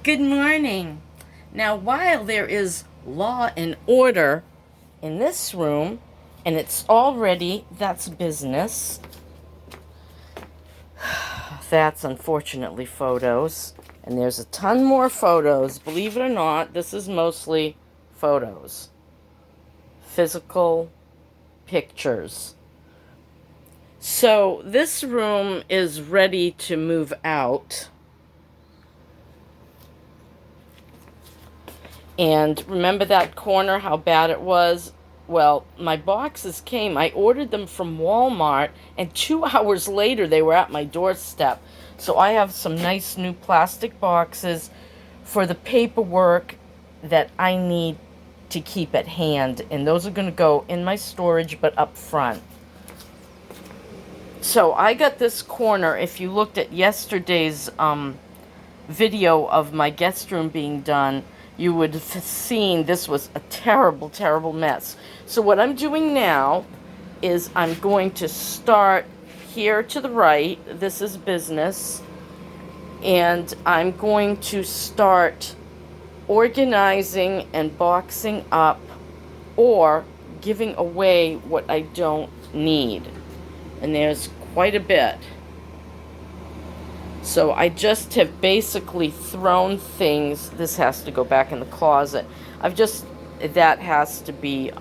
Good morning. Now, while there is law and order in this room, and it's already, that's business. That's unfortunately photos. And there's a ton more photos. Believe it or not, this is mostly photos. Physical pictures. So this room is ready to move out. And remember that corner, how bad it was? Well, my boxes came. I ordered them from Walmart, and 2 hours later, they were at my doorstep. So I have some nice new plastic boxes for the paperwork that I need to keep at hand. And those are going to go in my storage, but up front. So I got this corner. If you looked at yesterday's video of my guest room being done, you would have seen this was a terrible, terrible mess. So what I'm doing now is I'm going to start here to the right. This is business. And I'm going to start organizing and boxing up or giving away what I don't need. And there's quite a bit. So I just have basically thrown things. This has to go back in the closet. That has to be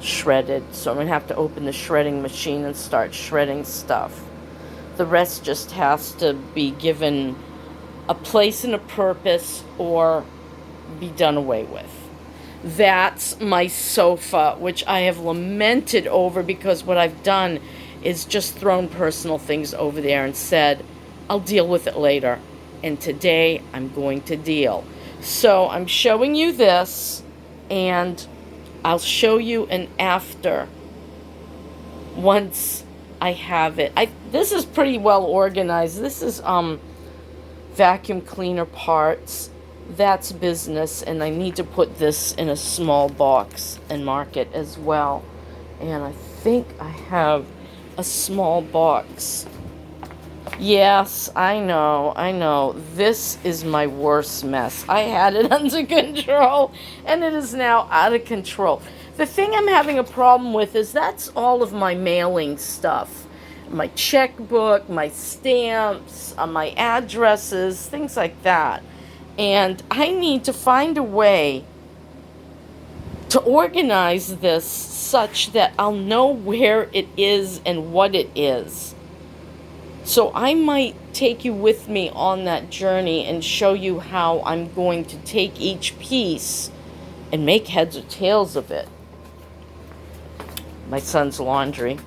shredded. So I'm going to have to open the shredding machine and start shredding stuff. The rest just has to be given a place and a purpose or be done away with. That's my sofa, which I have lamented over because what I've done is just thrown personal things over there and said, I'll deal with it later. And today I'm going to deal. So I'm showing you this, and I'll show you an after once I have it. This is pretty well organized. This is vacuum cleaner parts. That's business, and I need to put this in a small box and mark it as well. And I think I have a small box. Yes, I know. This is my worst mess. I had it under control, and it is now out of control. The thing I'm having a problem with is that's all of my mailing stuff. My checkbook, my stamps, my addresses, things like that. And I need to find a way to organize this such that I'll know where it is and what it is. So I might take you with me on that journey and show you how I'm going to take each piece and make heads or tails of it. My son's laundry,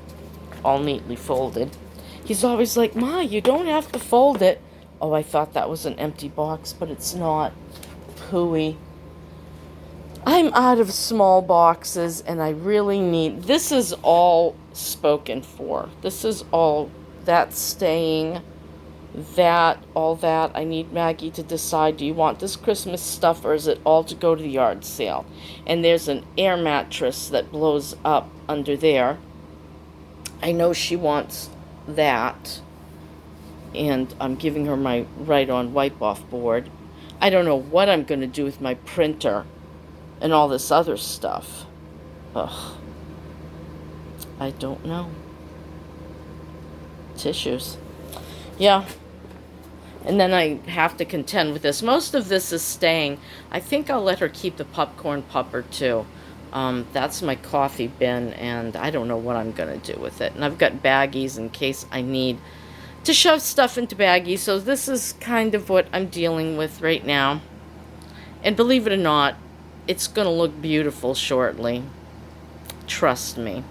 all neatly folded. He's always like, Ma, you don't have to fold it. Oh, I thought that was an empty box, but it's not. Pooey. I'm out of small boxes, and I really need... This is all spoken for. This is all that staying, that, all that. I need Maggie to decide, do you want this Christmas stuff, or is it all to go to the yard sale? And there's an air mattress that blows up under there. I know she wants that. And I'm giving her my Write-On wipe-off board. I don't know what I'm going to do with my printer and all this other stuff. Ugh. I don't know. Tissues. Yeah. And then I have to contend with this. Most of this is staying. I think I'll let her keep the popcorn pupper too. That's my coffee bin, and I don't know what I'm going to do with it. And I've got baggies in case I need to shove stuff into baggies. So this is kind of what I'm dealing with right now. And believe it or not, it's going to look beautiful shortly. Trust me.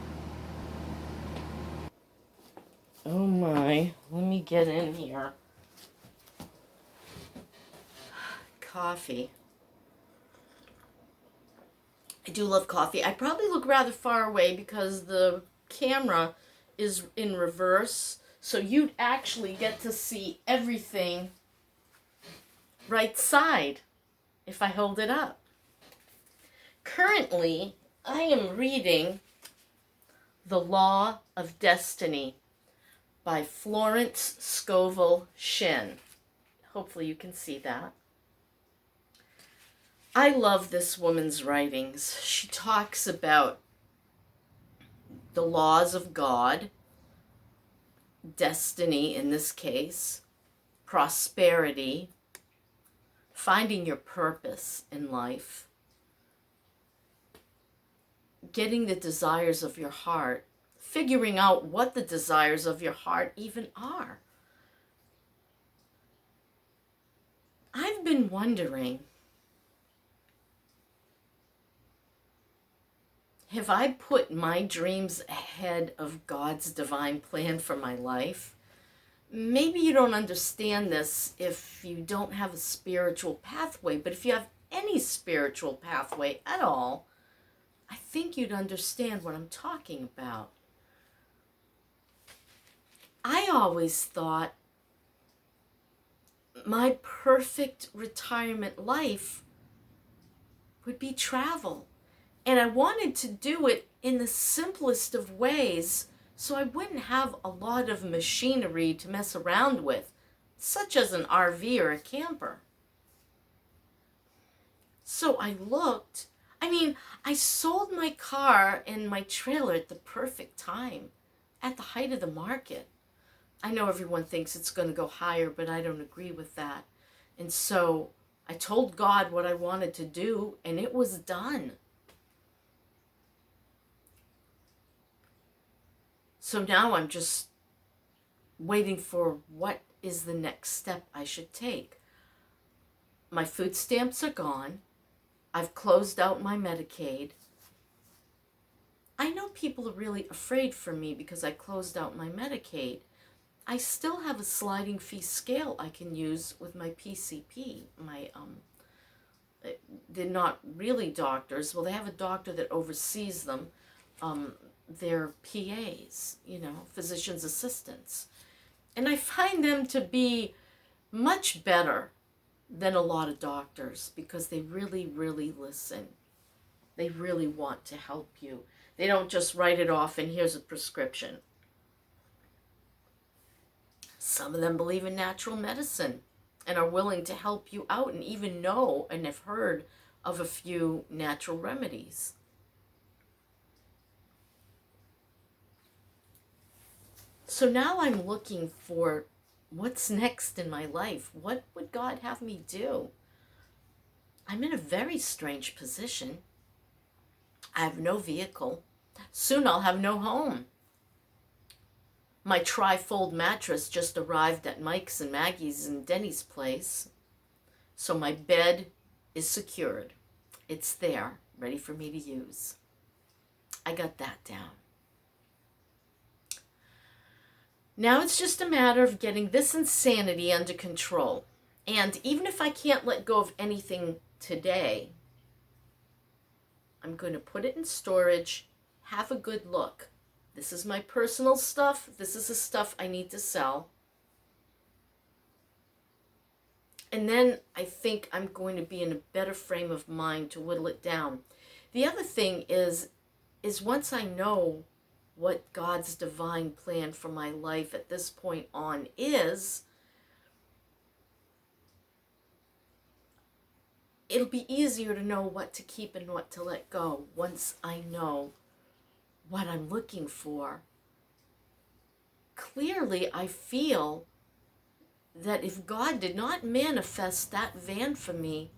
Oh my, let me get in here. Coffee. I do love coffee. I probably look rather far away because the camera is in reverse. So you'd actually get to see everything right side if I hold it up. Currently, I am reading The Law of Destiny by Florence Scovel Shinn. Hopefully you can see that. I love this woman's writings. She talks about the laws of God, destiny in this case, prosperity, finding your purpose in life, getting the desires of your heart, figuring out what the desires of your heart even are. I've been wondering, have I put my dreams ahead of God's divine plan for my life? Maybe you don't understand this if you don't have a spiritual pathway, but if you have any spiritual pathway at all, I think you'd understand what I'm talking about. I always thought my perfect retirement life would be travel. And I wanted to do it in the simplest of ways so I wouldn't have a lot of machinery to mess around with, such as an RV or a camper. So I looked. I sold my car and my trailer at the perfect time, at the height of the market. I know everyone thinks it's going to go higher, but I don't agree with that. And so I told God what I wanted to do, and it was done. So now I'm just waiting for what is the next step I should take. My food stamps are gone. I've closed out my Medicaid. I know people are really afraid for me because I closed out my Medicaid. I still have a sliding fee scale I can use with my PCP. They're not really doctors. Well, they have a doctor that oversees them. They're PAs, physician's assistants. And I find them to be much better than a lot of doctors because they really, really listen. They really want to help you. They don't just write it off and here's a prescription. Some of them believe in natural medicine and are willing to help you out and even know and have heard of a few natural remedies. So now I'm looking for what's next in my life. What would God have me do? I'm in a very strange position. I have no vehicle. Soon I'll have no home. My tri-fold mattress just arrived at Mike's and Maggie's and Denny's place. So my bed is secured. It's there, ready for me to use. I got that down. Now it's just a matter of getting this insanity under control. And even if I can't let go of anything today, I'm going to put it in storage, have a good look. This is my personal stuff. This is the stuff I need to sell. And then I think I'm going to be in a better frame of mind to whittle it down. The other thing is once I know what God's divine plan for my life at this point on is, it'll be easier to know what to keep and what to let go once I know what I'm looking for. Clearly, I feel that if God did not manifest that van for me,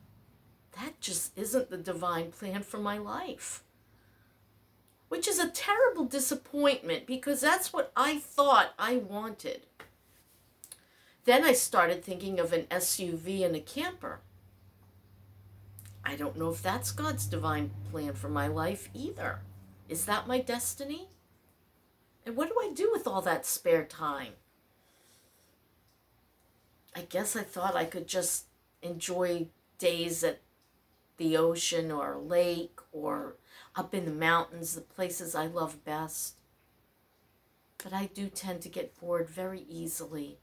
that just isn't the divine plan for my life. Which is a terrible disappointment because that's what I thought I wanted. Then I started thinking of an SUV and a camper. I don't know if that's God's divine plan for my life either. Is that my destiny? And what do I do with all that spare time? I guess I thought I could just enjoy days at the ocean or a lake or up in the mountains, the places I love best. But I do tend to get bored very easily.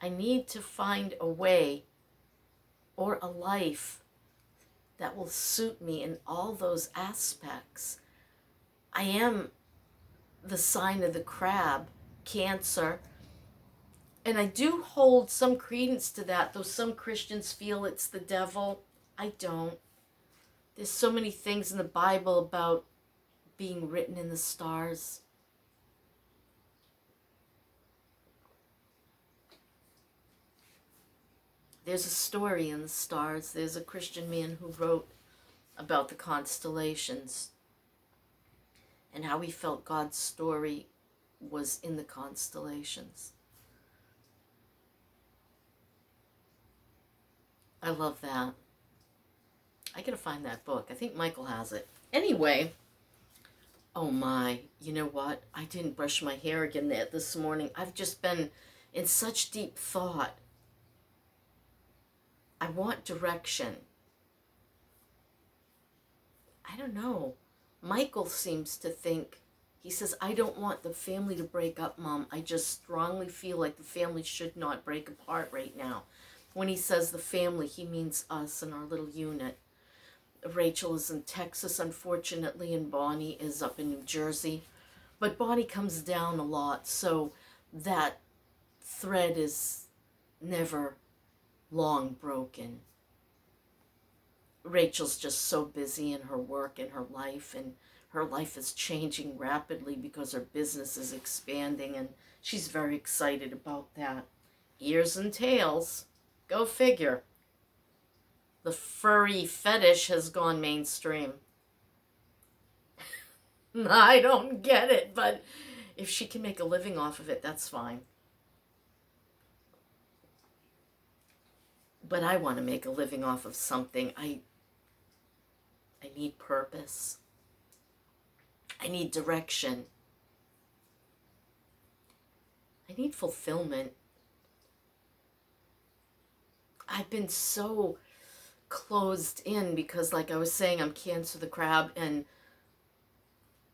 I need to find a way or a life that will suit me in all those aspects. I am the sign of the crab, Cancer. And I do hold some credence to that, though some Christians feel it's the devil. I don't. There's so many things in the Bible about being written in the stars. There's a story in the stars. There's a Christian man who wrote about the constellations and how he felt God's story was in the constellations. I love that. I gotta find that book. I think Michael has it. Anyway, oh my, you know what? I didn't brush my hair again this morning. I've just been in such deep thought. I want direction. I don't know. Michael seems to think, he says, I don't want the family to break up, Mom. I just strongly feel like the family should not break apart right now. When he says the family, he means us and our little unit. Rachel is in Texas, unfortunately, and Bonnie is up in New Jersey. But Bonnie comes down a lot, so that thread is never long broken. Rachel's just so busy in her work and her life is changing rapidly because her business is expanding, and she's very excited about that. Ears and tails, go figure. The furry fetish has gone mainstream. I don't get it, but if she can make a living off of it, that's fine. But I want to make a living off of something. I need purpose. I need direction. I need fulfillment. I've been so closed in because, like I was saying, I'm Cancer the Crab, and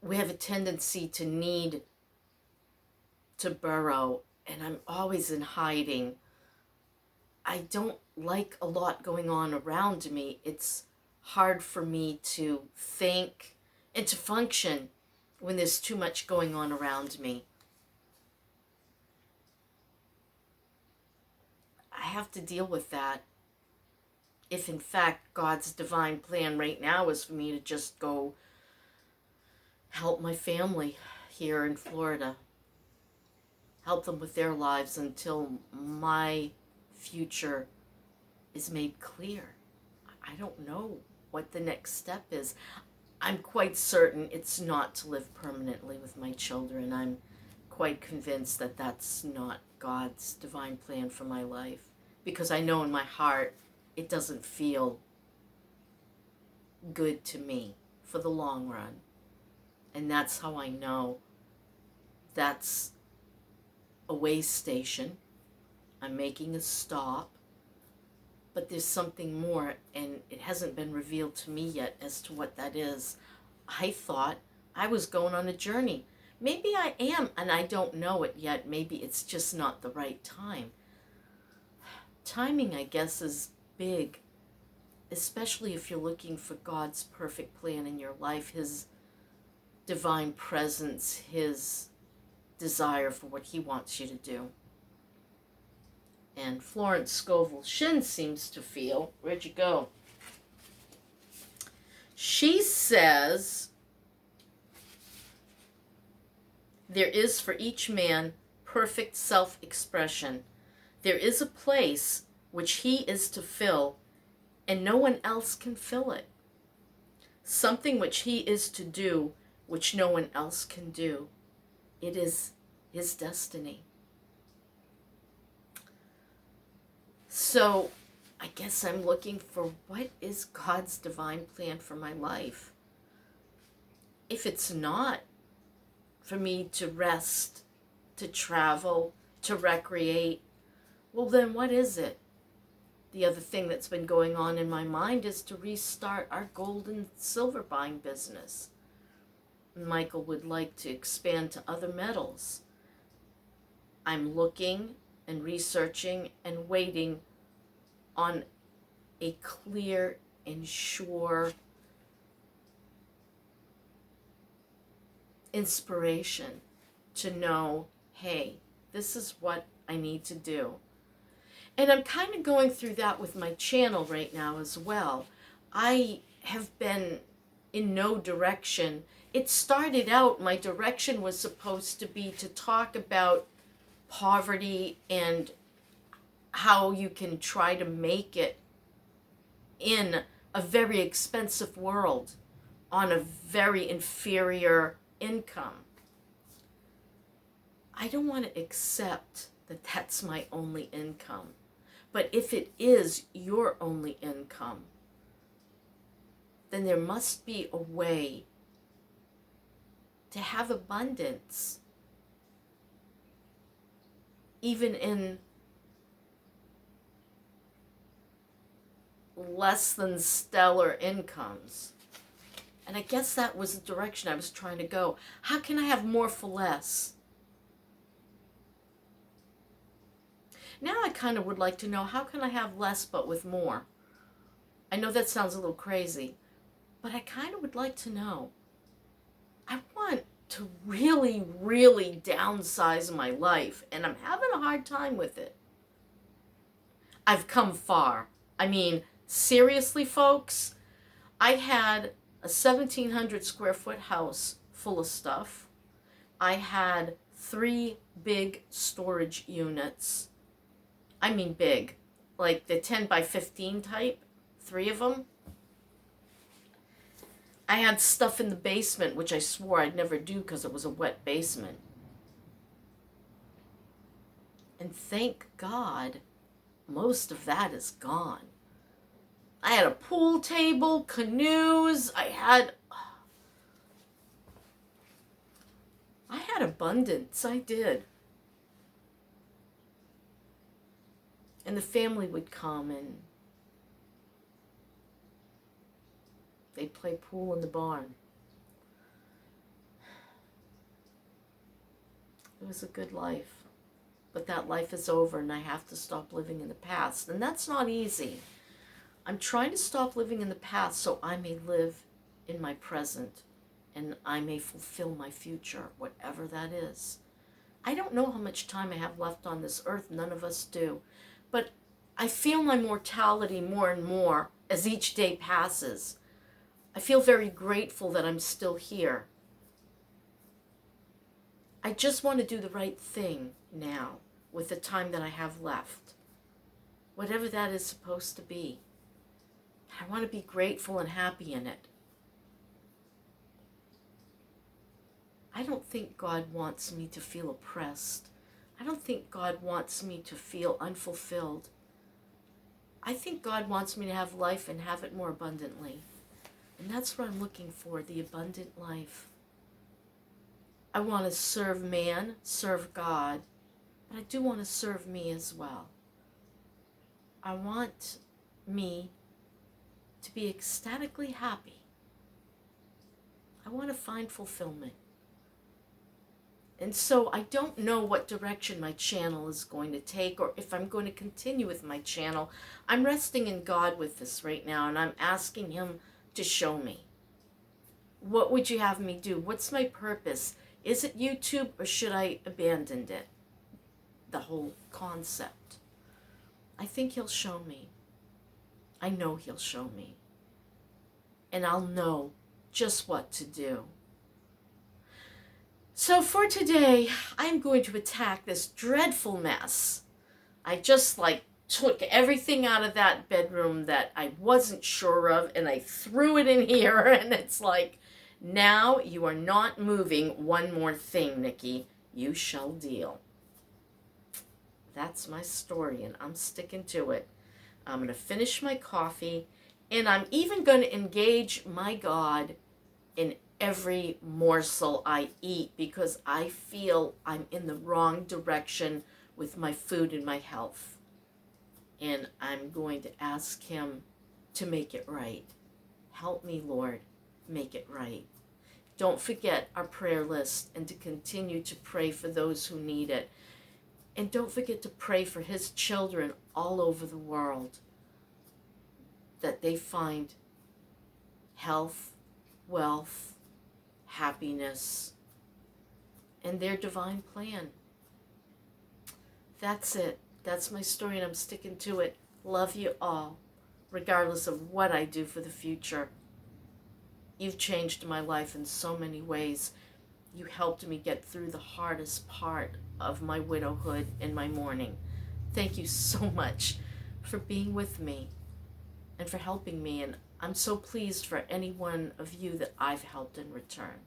we have a tendency to need to burrow, and I'm always in hiding. I don't like a lot going on around me. It's hard for me to think and to function when there's too much going on around me. I have to deal with that. If in fact God's divine plan right now is for me to just go help my family here in Florida, help them with their lives until my future is made clear. I don't know what the next step is. I'm quite certain it's not to live permanently with my children. I'm quite convinced that that's not God's divine plan for my life, because I know in my heart it doesn't feel good to me for the long run. And that's how I know that's a way station. I'm making a stop, but there's something more, and it hasn't been revealed to me yet as to what that is. I thought I was going on a journey. Maybe I am, and I don't know it yet. Maybe it's just not the right time. Timing, I guess, is big, especially if you're looking for God's perfect plan in your life, His divine presence, His desire for what He wants you to do. And Florence Scovel Shinn seems to feel, where'd you go? She says, there is for each man perfect self-expression. There is a place which he is to fill, and no one else can fill it. Something which he is to do, which no one else can do. It is his destiny. So I guess I'm looking for what is God's divine plan for my life. If it's not for me to rest, to travel, to recreate, well then what is it? The other thing that's been going on in my mind is to restart our gold and silver buying business. Michael would like to expand to other metals. I'm looking and researching and waiting on a clear and sure inspiration to know, hey, This is what I need to do. And I'm kind of going through that with my channel right now as well. I have been in no direction. It started out, my direction was supposed to be to talk about poverty and how you can try to make it in a very expensive world on a very inferior income. I don't want to accept that that's my only income. But if it is your only income, then there must be a way to have abundance, even in less than stellar incomes. And I guess that was the direction I was trying to go. How can I have more for less? Now I kind of would like to know, how can I have less but with more? I know that sounds a little crazy, but I kind of would like to know. I want to really, really downsize my life, and I'm having a hard time with it. I've come far. I mean, seriously, folks, I had a 1,700 square foot house full of stuff. I had 3 big storage units. I mean big, like the 10 by 15 type, 3 of them. I had stuff in the basement, which I swore I'd never do because it was a wet basement. And thank God, most of that is gone. I had a pool table, canoes, I had abundance, I did. And the family would come and they'd play pool in the barn. It was a good life. But that life is over and I have to stop living in the past. And that's not easy. I'm trying to stop living in the past so I may live in my present and I may fulfill my future, whatever that is. I don't know how much time I have left on this earth. None of us do. But I feel my mortality more and more as each day passes. I feel very grateful that I'm still here. I just want to do the right thing now with the time that I have left. Whatever that is supposed to be. I want to be grateful and happy in it. I don't think God wants me to feel oppressed. I don't think God wants me to feel unfulfilled. I think God wants me to have life and have it more abundantly. And that's what I'm looking for, the abundant life. I want to serve man, serve God, but I do want to serve me as well. I want me to be ecstatically happy. I want to find fulfillment. And so I don't know what direction my channel is going to take or if I'm going to continue with my channel. I'm resting in God with this right now and I'm asking Him to show me. What would you have me do? What's my purpose? Is it YouTube or should I abandon it? The whole concept. I think He'll show me. I know He'll show me. And I'll know just what to do. So for today, I'm going to attack this dreadful mess. I just took everything out of that bedroom that I wasn't sure of and I threw it in here and it's like, now you are not moving one more thing, Nikki. You shall deal. That's my story and I'm sticking to it. I'm going to finish my coffee and I'm even going to engage my God in every morsel I eat because I feel I'm in the wrong direction with my food and my health. And I'm going to ask Him to make it right. Help me, Lord, make it right. Don't forget our prayer list and to continue to pray for those who need it. And don't forget to pray for His children all over the world, that they find health, wealth, happiness, and their divine plan. That's it. That's my story, and I'm sticking to it. Love you all, regardless of what I do for the future. You've changed my life in so many ways. You helped me get through the hardest part of my widowhood and my mourning. Thank you so much for being with me and for helping me, and I'm so pleased for any one of you that I've helped in return.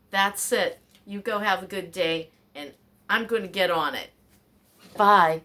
That's it. You go have a good day, and I'm going to get on it. Bye.